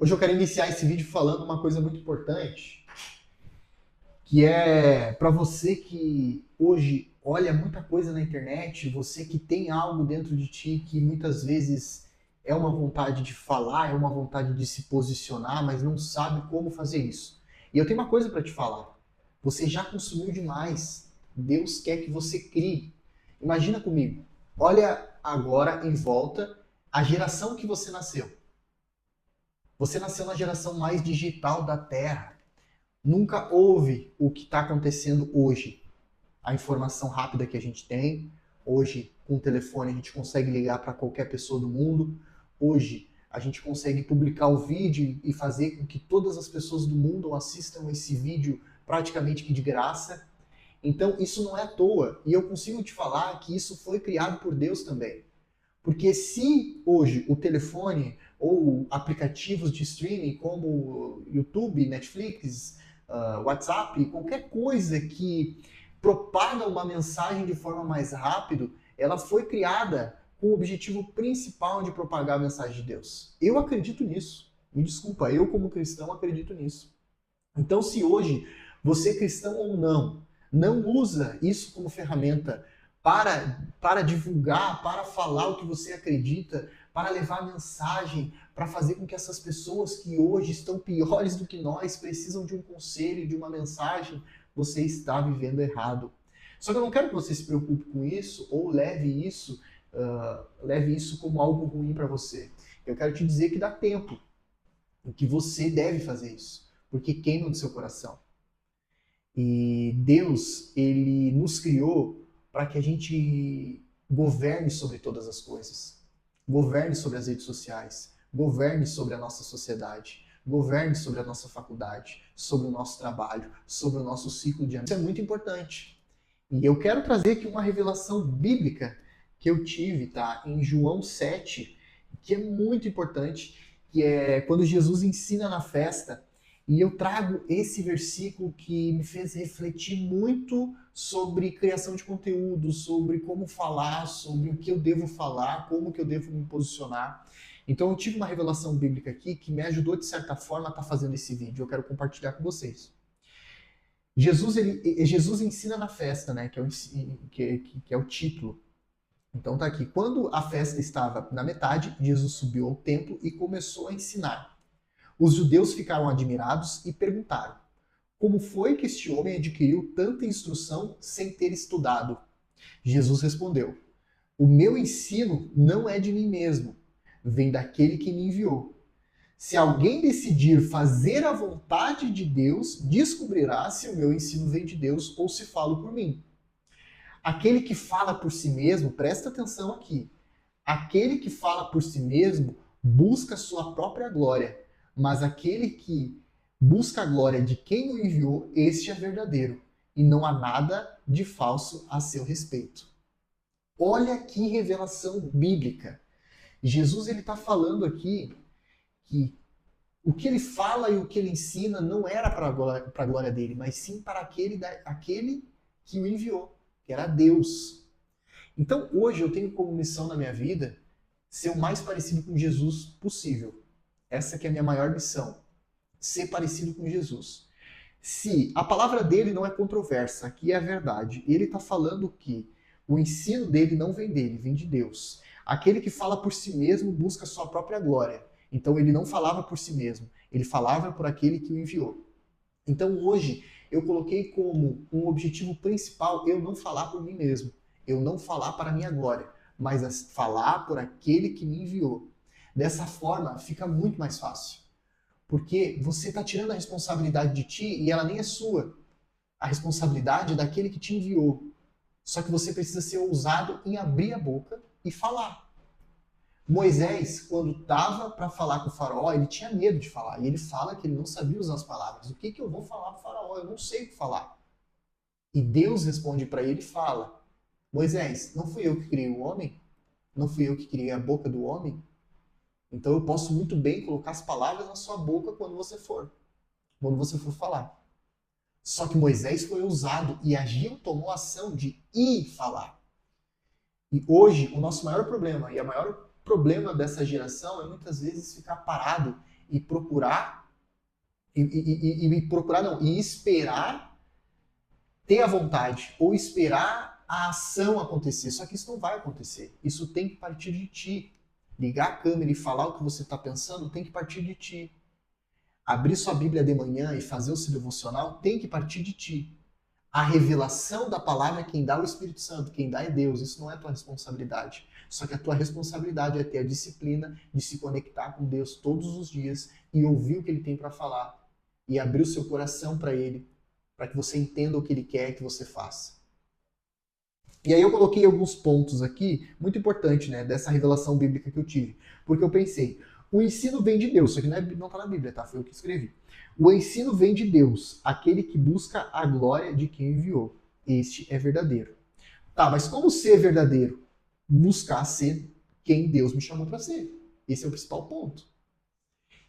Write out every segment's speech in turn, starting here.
Hoje eu quero iniciar esse vídeo falando uma coisa muito importante, que é para você que hoje olha muita coisa na internet, você que tem algo dentro de ti que muitas vezes é uma vontade de falar, é uma vontade de se posicionar, mas não sabe como fazer isso. E eu tenho uma coisa para te falar. Você já consumiu demais. Deus quer que você crie. Imagina comigo. Olha agora em volta a geração que você nasceu. Você nasceu na geração mais digital da Terra. Nunca houve o que está acontecendo hoje. A informação rápida que a gente tem. Hoje, com o telefone, a gente consegue ligar para qualquer pessoa do mundo. Hoje, a gente consegue publicar o vídeo e fazer com que todas as pessoas do mundo assistam esse vídeo praticamente que de graça. Então, isso não é à toa. E eu consigo te falar que isso foi criado por Deus também. Porque se hoje o telefone ou aplicativos de streaming como YouTube, Netflix, WhatsApp, qualquer coisa que propaga uma mensagem de forma mais rápido, ela foi criada com o objetivo principal de propagar a mensagem de Deus. Eu acredito nisso. Me desculpa, eu como cristão acredito nisso. Então, se hoje você, cristão ou não usa isso como ferramenta para divulgar, para falar o que você acredita, para levar mensagem, para fazer com que essas pessoas que hoje estão piores do que nós precisam de um conselho, de uma mensagem, você está vivendo errado. Só que eu não quero que você se preocupe com isso ou leve isso como algo ruim para você. Eu quero te dizer que dá tempo, que você deve fazer isso, porque queima no seu coração. E Deus, ele nos criou para que a gente governe sobre todas as coisas. Governe sobre as redes sociais, governe sobre a nossa sociedade, governe sobre a nossa faculdade, sobre o nosso trabalho, sobre o nosso ciclo de amigos. Isso é muito importante. E eu quero trazer aqui uma revelação bíblica que eu tive, tá? Em João 7, que é muito importante, que é quando Jesus ensina na festa. E eu trago esse versículo que me fez refletir muito sobre criação de conteúdo, sobre como falar, sobre o que eu devo falar, como que eu devo me posicionar. Então eu tive uma revelação bíblica aqui que me ajudou de certa forma a estar fazendo esse vídeo. Eu quero compartilhar com vocês. Jesus ensina na festa, né? Que é o título. Então tá aqui. Quando a festa estava na metade, Jesus subiu ao templo e começou a ensinar. Os judeus ficaram admirados e perguntaram: como foi que este homem adquiriu tanta instrução sem ter estudado? Jesus respondeu: o meu ensino não é de mim mesmo, vem daquele que me enviou. Se alguém decidir fazer a vontade de Deus, descobrirá se o meu ensino vem de Deus ou se falo por mim. Aquele que fala por si mesmo, presta atenção aqui, aquele que fala por si mesmo busca sua própria glória, mas aquele que busca a glória de quem o enviou, este é verdadeiro, e não há nada de falso a seu respeito. Olha que revelação bíblica. Jesus ele está falando aqui que o que ele fala e o que ele ensina não era para a glória dele, mas sim para aquele que o enviou, que era Deus. Então hoje eu tenho como missão na minha vida ser o mais parecido com Jesus possível. Essa que é a minha maior missão, ser parecido com Jesus. Se a palavra dele não é controversa, aqui é a verdade. Ele está falando que o ensino dele não vem dele, vem de Deus. Aquele que fala por si mesmo busca sua própria glória. Então ele não falava por si mesmo, ele falava por aquele que o enviou. Então hoje eu coloquei como um objetivo principal eu não falar por mim mesmo, eu não falar para a minha glória, mas falar por aquele que me enviou. Dessa forma fica muito mais fácil. Porque você está tirando a responsabilidade de ti e ela nem é sua. A responsabilidade é daquele que te enviou. Só que você precisa ser ousado em abrir a boca e falar. Moisés, quando estava para falar com o faraó, ele tinha medo de falar. E ele fala que ele não sabia usar as palavras. O que eu vou falar para o faraó? Eu não sei o que falar. E Deus responde para ele e fala: Moisés, não fui eu que criei o homem? Não fui eu que criei a boca do homem? Então eu posso muito bem colocar as palavras na sua boca quando você for falar. Só que Moisés foi ousado e agiu, tomou ação de ir falar. E hoje o nosso maior problema, e o maior problema dessa geração é muitas vezes ficar parado e procurar, e procurar não, e esperar ter a vontade, ou esperar a ação acontecer. Só que isso não vai acontecer. Isso tem que partir de ti. Ligar a câmera e falar o que você está pensando tem que partir de ti. Abrir sua Bíblia de manhã e fazer o seu devocional tem que partir de ti. A revelação da palavra é quem dá o Espírito Santo, quem dá é Deus. Isso não é tua responsabilidade. Só que a tua responsabilidade é ter a disciplina de se conectar com Deus todos os dias e ouvir o que Ele tem para falar e abrir o seu coração para Ele, para que você entenda o que Ele quer que você faça. E aí eu coloquei alguns pontos aqui, muito importante, né, dessa revelação bíblica que eu tive. Porque eu pensei, o ensino vem de Deus, isso aqui não está na Bíblia, tá? Foi eu que escrevi. O ensino vem de Deus, aquele que busca a glória de quem enviou. Este é verdadeiro. Tá, mas como ser verdadeiro? Buscar ser quem Deus me chamou para ser. Esse é o principal ponto.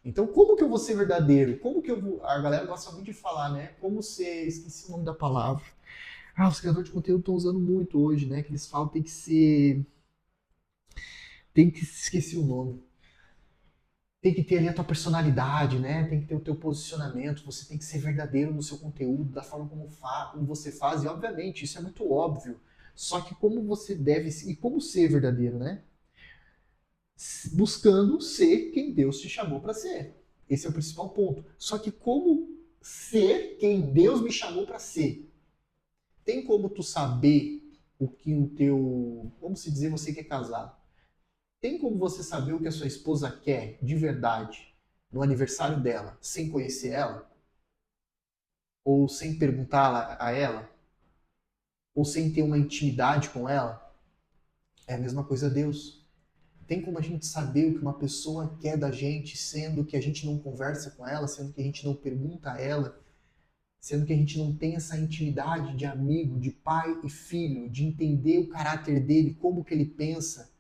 Então, como que eu vou ser verdadeiro? Como que eu vou... A galera gosta muito de falar, né? Como ser... Esqueci o nome da palavra. Os criadores de conteúdo estão usando muito hoje, né? Que eles falam tem que ser... Tem que... Esqueci o nome. Tem que ter ali a tua personalidade, né? Tem que ter o teu posicionamento. Você tem que ser verdadeiro no seu conteúdo, da forma como você faz. E, obviamente, isso é muito óbvio. Só que como você deve... E como ser verdadeiro, né? Buscando ser quem Deus te chamou para ser. Esse é o principal ponto. Só que como ser quem Deus me chamou para ser? Tem como tu saber o que o teu... Vamos se dizer, você que é casado. Tem como você saber o que a sua esposa quer de verdade no aniversário dela, sem conhecer ela? Ou sem perguntar a ela? Ou sem ter uma intimidade com ela? É a mesma coisa a Deus. Tem como a gente saber o que uma pessoa quer da gente, sendo que a gente não conversa com ela, sendo que a gente não pergunta a ela, sendo que a gente não tem essa intimidade de amigo, de pai e filho, de entender o caráter dele, como que ele pensa,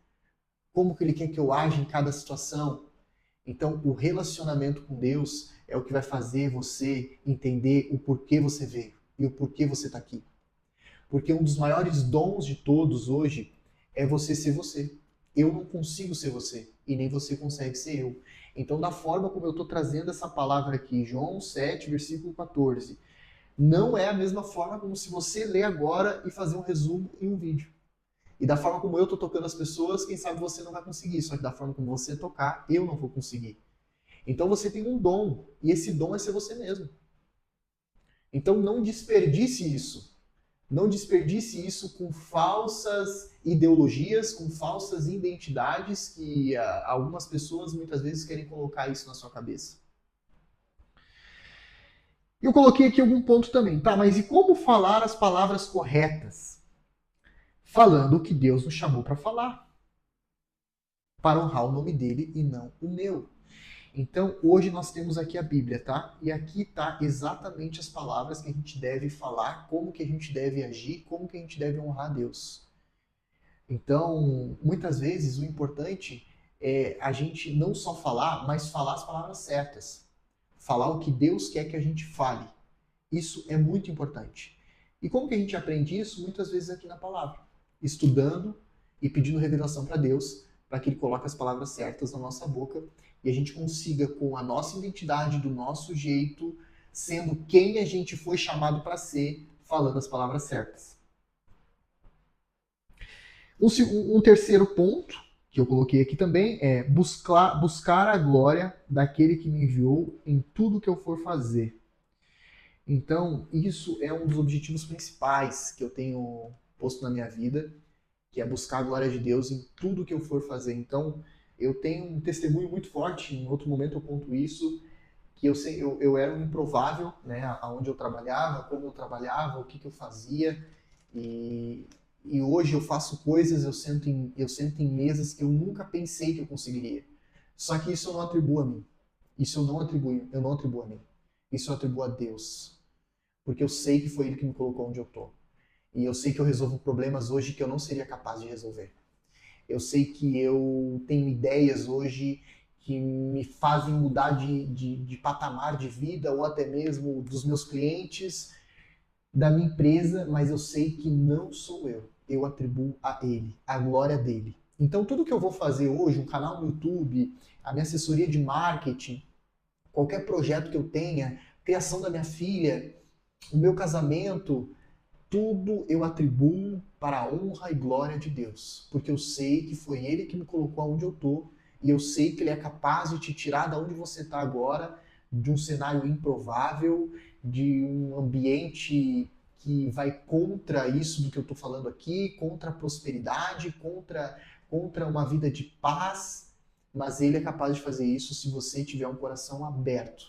como que ele quer que eu aja em cada situação. Então, o relacionamento com Deus é o que vai fazer você entender o porquê você veio e o porquê você está aqui. Porque um dos maiores dons de todos hoje é você ser você. Eu não consigo ser você e nem você consegue ser eu. Então, da forma como eu estou trazendo essa palavra aqui, João 7, versículo 14, não é a mesma forma como se você ler agora e fazer um resumo em um vídeo. E da forma como eu estou tocando as pessoas, quem sabe você não vai conseguir. Só que da forma como você tocar, eu não vou conseguir. Então você tem um dom, e esse dom é ser você mesmo. Então não desperdice isso. Não desperdice isso com falsas ideologias, com falsas identidades que algumas pessoas muitas vezes querem colocar isso na sua cabeça. Eu coloquei aqui algum ponto também. Tá, mas e como falar as palavras corretas? Falando o que Deus nos chamou para falar. Para honrar o nome dele e não o meu. Então, hoje nós temos aqui a Bíblia, tá? E aqui tá exatamente as palavras que a gente deve falar, como que a gente deve agir, como que a gente deve honrar a Deus. Então, muitas vezes o importante é a gente não só falar, mas falar as palavras certas. Falar o que Deus quer que a gente fale. Isso é muito importante. E como que a gente aprende isso? Muitas vezes aqui na palavra. Estudando e pedindo revelação para Deus, para que Ele coloque as palavras certas na nossa boca e a gente consiga, com a nossa identidade, do nosso jeito, sendo quem a gente foi chamado para ser, falando as palavras certas. Um terceiro ponto que eu coloquei aqui também é buscar a glória daquele que me enviou em tudo que eu for fazer. Então, isso é um dos objetivos principais que eu tenho posto na minha vida, que é buscar a glória de Deus em tudo que eu for fazer. Então, eu tenho um testemunho muito forte, em outro momento eu conto isso, que eu era um improvável, né, aonde eu trabalhava, como eu trabalhava, o que eu fazia, e hoje eu faço coisas, eu sento em mesas que eu nunca pensei que eu conseguiria. Só que isso eu não atribuo a mim. Isso eu não atribuo a mim. Isso eu atribuo a Deus. Porque eu sei que foi Ele que me colocou onde eu tô. E eu sei que eu resolvo problemas hoje que eu não seria capaz de resolver. Eu sei que eu tenho ideias hoje que me fazem mudar de patamar de vida ou até mesmo dos meus clientes, da minha empresa, mas eu sei que não sou eu. Eu atribuo a Ele, a glória dele. Então tudo que eu vou fazer hoje, um canal no YouTube, a minha assessoria de marketing, qualquer projeto que eu tenha, criação da minha filha, o meu casamento, tudo eu atribuo para a honra e glória de Deus, porque eu sei que foi Ele que me colocou onde eu estou, e eu sei que Ele é capaz de te tirar da onde você está agora, de um cenário improvável, de um ambiente que vai contra isso do que eu estou falando aqui, contra a prosperidade, contra uma vida de paz, mas Ele é capaz de fazer isso se você tiver um coração aberto.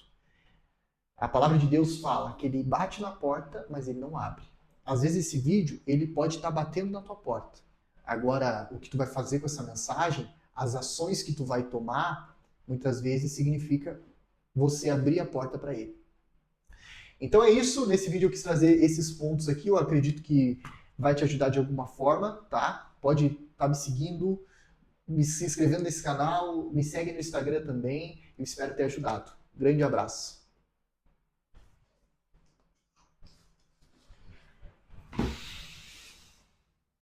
A palavra de Deus fala que Ele bate na porta, mas Ele não abre. Às vezes esse vídeo, ele pode estar batendo na tua porta. Agora, o que tu vai fazer com essa mensagem, as ações que tu vai tomar, muitas vezes significa você abrir a porta para ele. Então é isso, nesse vídeo eu quis trazer esses pontos aqui, eu acredito que vai te ajudar de alguma forma, tá? Pode estar me seguindo, se inscrevendo nesse canal, me segue no Instagram também, eu espero ter ajudado. Grande abraço.